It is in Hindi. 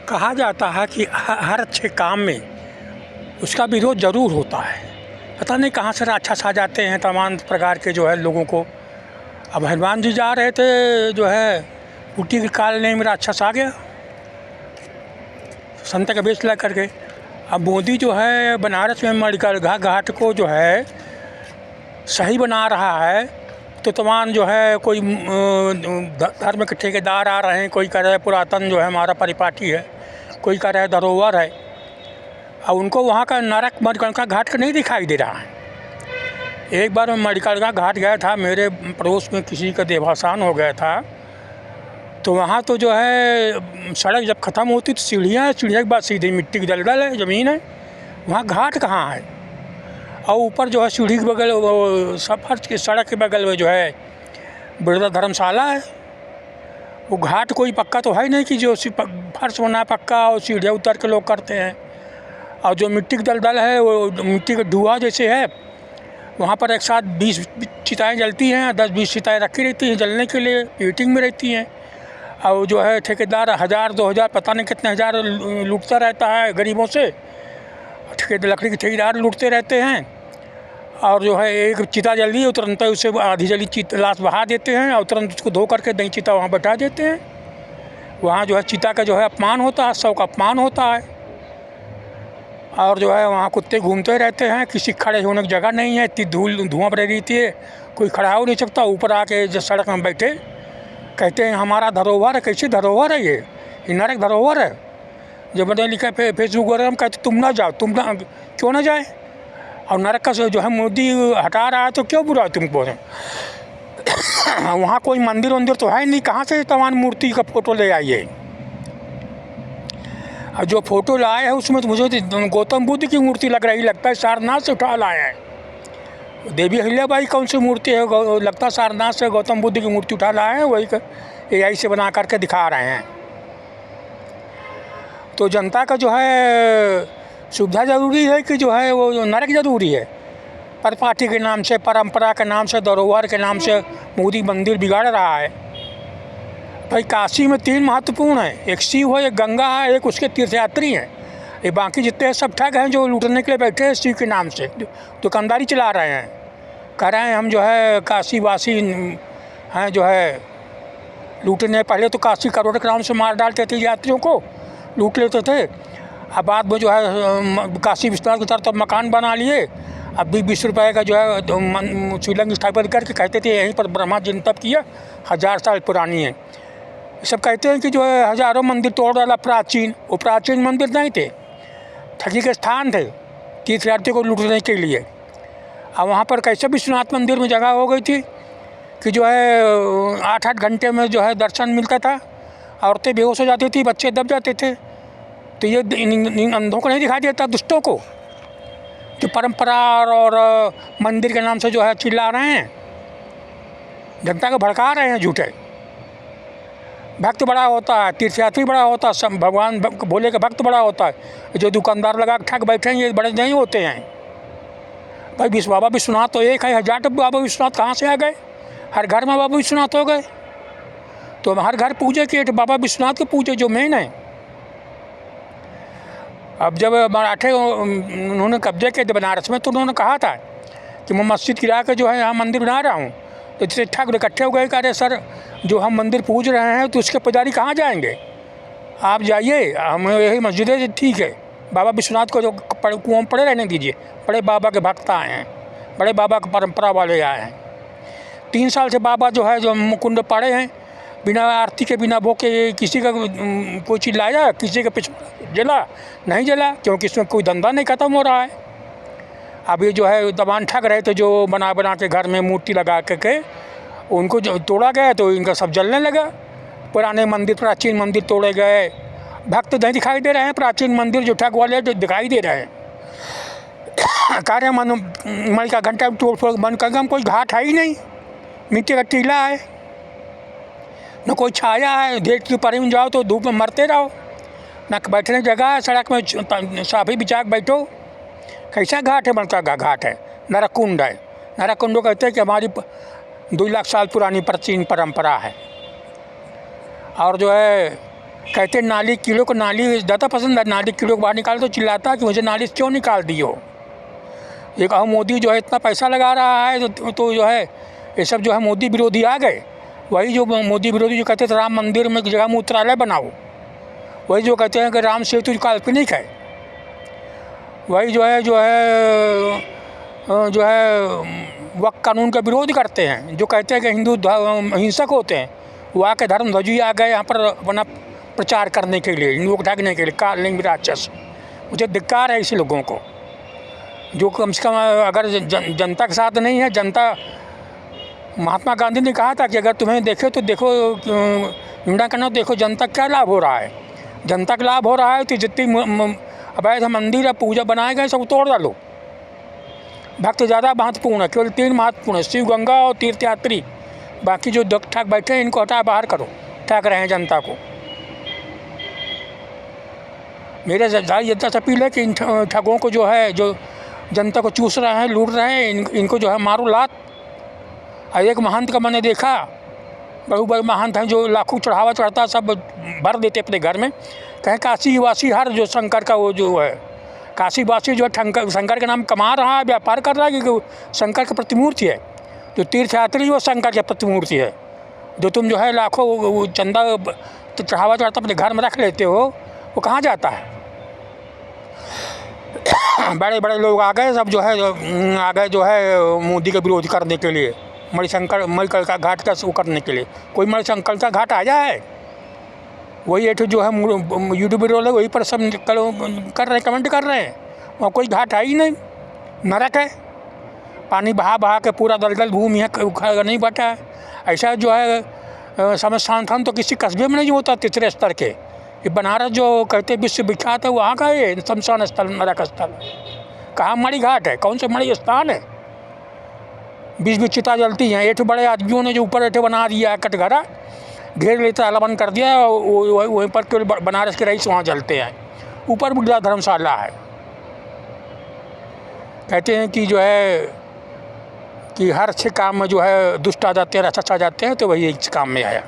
कहा जाता है कि हर अच्छे काम में उसका विरोध ज़रूर होता है। पता नहीं कहाँ से राक्षस आ जाते हैं तमाम प्रकार के जो है लोगों को। अब हनुमान जी जा रहे थे जो है कुटी के कालने में राक्षस आ गया संत का वेश ला करके। अब मोदी जो है बनारस में मेडिकल घाट को जो है सही बना रहा है तो तमाम जो है कोई धर्म के ठेकेदार आ रहे हैं, कोई कह रहे हैं पुरातन जो है हमारा परिपाटी है, कोई कह रहे हैं धरोहर है। और उनको वहाँ का नरक मणिकर्णिका घाट का नहीं दिखाई दे रहा है। एक बार मैं मणिकर्णिका घाट गया था, मेरे पड़ोस में किसी का देहावसान हो गया था, तो वहाँ तो जो है सड़क जब ख़त्म होती तो सीढ़ियाँ के बाद सीधी मिट्टी की दलदल है, ज़मीन है, वहाँ घाट कहाँ है। और ऊपर जो है सीढ़ी के बगल वो सफर की सड़क के बगल में जो है बिरला धर्मशाला है। वो घाट कोई पक्का तो है नहीं कि जो फर्श बना पक्का और सीढ़ियाँ उतर के लोग करते हैं। और जो मिट्टी की दलदल है वो मिट्टी का धुआं जैसे है। वहाँ पर एक साथ 20 चिताएँ जलती हैं, 10-20 चिताएँ रखी रहती हैं जलने के लिए, हीटिंग में रहती हैं। और जो है ठेकेदार 1000-2000 पता नहीं कितने हज़ार लूटता रहता है गरीबों से। लकड़ी के ठेकेदार लूटते रहते हैं। और जो है एक चिता जल रही है तुरंत उससे आधी जली लाश बहा देते हैं और तुरंत उसको धो करके दही चिता वहाँ बैठा देते हैं। वहाँ जो है चिता का जो है अपमान होता है, शव का अपमान होता है। और जो है वहाँ कुत्ते घूमते रहते हैं, किसी खड़े होने की जगह नहीं है, इतनी धुआं भरी रहती है, कोई खड़ा हो नहीं सकता। ऊपर आके जो सड़क में बैठे कहते हैं हमारा धरोहर है। कैसी धरोहर है ये नरक धरोहर है। जब मैंने लिखा फेसबुक वगैरह हम कहते तुम ना जाओ, तुम ना क्यों ना जाए। और नरक का जो है मोदी हटा रहा है तो क्यों बुरा है तुमको। वहाँ कोई मंदिर तो है नहीं, कहाँ से तमाम मूर्ति का फ़ोटो ले आइए। और जो फ़ोटो लाए हैं उसमें तो मुझे गौतम बुद्ध की मूर्ति लगता है सारनाथ से उठा लाए हैं। देवी अहिल्याबाई कौन सी मूर्ति है, लगता है सारनाथ से गौतम बुद्ध की मूर्ति उठा लाए हैं, वही AI से बना करके दिखा रहे हैं। तो जनता का जो है सुविधा ज़रूरी है कि जो है वो नरक ज़रूरी है। पर पार्टी के नाम से, परंपरा के नाम से, धरोहर के नाम से मोदी मंदिर बिगाड़ रहा है। भाई काशी में 3 महत्वपूर्ण हैं, एक शिव है, एक गंगा है, एक उसके तीर्थयात्री हैं। ये बाकी जितने सब ठग हैं जो लूटने के लिए बैठे हैं शिव के नाम से दुकानदारी चला रहे हैं, कह रहे हैं हम जो है काशी वासी हैं, जो है लूटने। पहले तो काशी करोड़ के नाम से मार डालते थे, यात्रियों को लूट लेते थे। अब बाद में जो है काशी विश्वनाथ की तरफ मकान बना लिए। अब 20 रुपये का जो है शिवलिंग स्थापित करके कहते थे यहीं पर ब्रह्मा जी ने तप किया, 1000 साल पुरानी है। सब कहते हैं कि जो है हज़ारों मंदिर तोड़ डाला प्राचीन। वो प्राचीन मंदिर नहीं थे, ठगी के स्थान थे तीर्थयात्री को लूटने के लिए। अब वहाँ पर कैसे विश्वनाथ मंदिर में जगह हो गई थी कि जो है 8-8 घंटे में जो है दर्शन मिलता था, औरतें बेहोश हो जाती थी, बच्चे दब जाते थे। तो ये अंधों को नहीं दिखाई देता, दुष्टों को, जो परंपरा और मंदिर के नाम से जो है चिल्ला रहे हैं, जनता को भड़का रहे हैं झूठे। भक्त बड़ा होता है, तीर्थयात्री बड़ा होता है, भगवान भोले का भक्त बड़ा होता है। जो दुकानदार लगा ठग बैठे हैं ये बड़े नहीं होते हैं। भाई बाबा विश्वनाथ तो एक है, 1000 बाबा विश्वनाथ कहाँ से आ गए। हर घर में बाबा विश्वनाथ हो गए, तो हर घर पूजे के बाबा विश्वनाथ के पूजे जो मेन है। अब जब मराठे उन्होंने कब्जे किए थे बनारस में तो उन्होंने कहा था कि मैं मस्जिद गिरा के जो है यहाँ मंदिर बना रहा हूँ। तो जैसे ठग इकट्ठे हो गए, कह रहे सर जो हम मंदिर पूज रहे हैं तो उसके पुजारी कहाँ जाएंगे, आप जाइए, हम यही मस्जिद है ठीक है। बाबा विश्वनाथ को जो कुआं पड़े रहने दीजिए, बड़े बाबा के भक्त आए हैं, बड़े बाबा की परंपरा वाले आए हैं। 3 साल से बाबा जो है जो कुंड पड़े हैं, बिना आरती के बिना भोग के किसी का कोई चीज़ लाया, किसी का पिछड़ा जला नहीं जला, क्योंकि इसमें कोई धंधा नहीं ख़त्म हो रहा है। अभी जो है दबान ठग रहे थे जो बना के घर में मूर्ति लगा के उनको जो तोड़ा गया तो इनका सब जलने लगा। पुराने मंदिर, प्राचीन मंदिर तोड़े गए, भक्त नहीं दिखाई दे रहे हैं, प्राचीन मंदिर जो ठग वाले जो दिखाई दे रहे हैं। कार्य मणि का घंटा तोड़ फोड़ मन का कोई घाट है ही नहीं, मिट्टी का टीला है, न कोई छाया है। गेट के ऊपर में जाओ तो धूप में मरते रहो, न बैठने जगह है, सड़क में साफी बिछा के बैठो। कैसा घाट है, मणका का घाट है, नरक कुंड है। नरक कुंड कहते हैं कि हमारी 2 लाख साल पुरानी प्राचीन परंपरा है। और जो है कहते नाली कीड़ों को, नाली ज़्यादा पसंद है, नाली कीड़ों को बाहर निकाल तो चिल्लाता कि मुझे नाली से क्यों निकाल दी हो। ये कहो मोदी जो है इतना पैसा लगा रहा है तो जो है ये सब जो है मोदी विरोधी आ गए। वही जो मोदी विरोधी जो कहते थे राम मंदिर में जगह मूत्रालय बनाओ, वही जो कहते हैं कि राम सेतु काल्पनिक है, वही जो है वक्फ कानून का विरोध करते हैं, जो कहते हैं कि हिंदू हिंसक होते हैं, वो आके धर्म ध्वजी आ गए यहाँ पर अपना प्रचार करने के लिए, हिंदुओं को ढकने के लिए, कालिंग राक्षस। मुझे धिक्कार है ऐसे लोगों को जो कम से कम अगर जनता के साथ नहीं है। जनता, महात्मा गांधी ने कहा था कि अगर तुम्हें देखे तो देखो, निंदा करना देखो जनता क्या लाभ हो रहा है। जनता का लाभ हो रहा है तो जितनी अवैध मंदिर या पूजा बनाए गए सब तोड़ डालो। भक्त ज़्यादा महत्वपूर्ण है, केवल 3 महत्वपूर्ण है, शिव गंगा और तीर्थयात्री। बाकी जो दुख ठाक बैठे हैं इनको हटा बाहर करो, ठग रहे हैं जनता को। मेरे जनता से अपील है कि इन ठगों को जो है, जो जनता को चूस रहे हैं, लूट रहे हैं, इनको जो है मारो लात। और एक महंत का मैंने देखा, बड़े महंत हैं जो लाखों चढ़ावा चढ़ता सब भर देते अपने घर में। कहें काशी वासी हर जो शंकर का वो जो है, काशी वासी जो है शंकर के नाम कमा रहा है, व्यापार कर रहा है, क्योंकि शंकर की प्रतिमूर्ति है। जो तीर्थयात्री वो शंकर की प्रतिमूर्ति है। जो तुम जो है लाखों चंदा तो चढ़ावा चढ़ाता अपने घर में रख लेते हो, वो कहाँ जाता है। बड़े बड़े लोग आ गए सब जो है, आ गए जो है मोदी का विरोध करने के लिए, मणिकर्णिका घाट का वो करने के लिए। कोई मणिकर्णिका घाट आ जाए, वही एक जो है यूट्यूब वीडियो है वही पर सब कर रहे हैं, कमेंट कर रहे हैं। वहाँ कोई घाट है ही नहीं, नरक है, पानी बहा बहा के पूरा दलदल भूमि है, नहीं बटा है। ऐसा जो है समस्थान था तो किसी कस्बे में नहीं होता। तीसरे स्तर के ये बनारस जो कहते विश्व विख्यात है, वहाँ का ये शमशान स्थल, नरक स्थल। कहाँ मणि घाट है, कौन से मणि स्थान है। 20-20 चिता जलती हैं। 8 बड़े आदमियों ने जो ऊपर 8 बना दिया है कटघरा, घेर लेते ताला बंद कर दिया, वहीं पर केवल बनारस के रईस वहाँ जलते हैं। ऊपर बुढ़ा धर्मशाला है। कहते हैं कि जो है कि हर अच्छे काम में जो है दुष्ट आ जाते हैं, राक्षस आ जाते हैं, तो वही इस काम में आया।